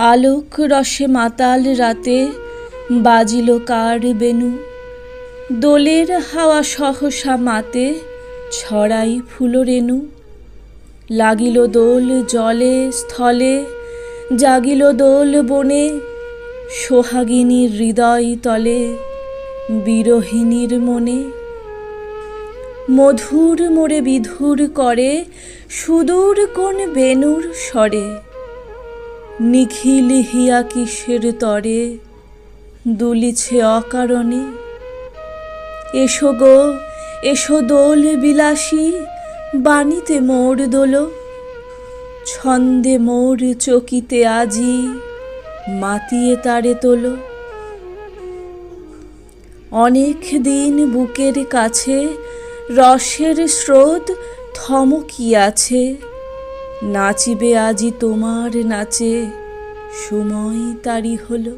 আলোক রসে মাতাল রাতে বাজিল কার বেনু, দোলের হাওয়া সহসা মাতে ছড়াই ফুলরেণু। লাগিল দোল জলে স্থলে, জাগিল দোল বনে, সোহাগিনীর হৃদয় তলে বিরহিণীর মনে। মধুর মোরে বিধুর করে সুদূর কোন বেণুর স্বরে, নিখিল হিয়া কিসের তরে দুলিছে অকারণে। এসো গো এসো দোল বিলাসী, বাণীতে মোর দোলো, ছন্দে মোর চকিতে আজি মাতিয়ে তারে তোলো। অনেক দিন বুকের কাছে রসের স্রোত থমকিয়াছে, নাচিবে আজি তোমার নাচে সময় তারি হলো।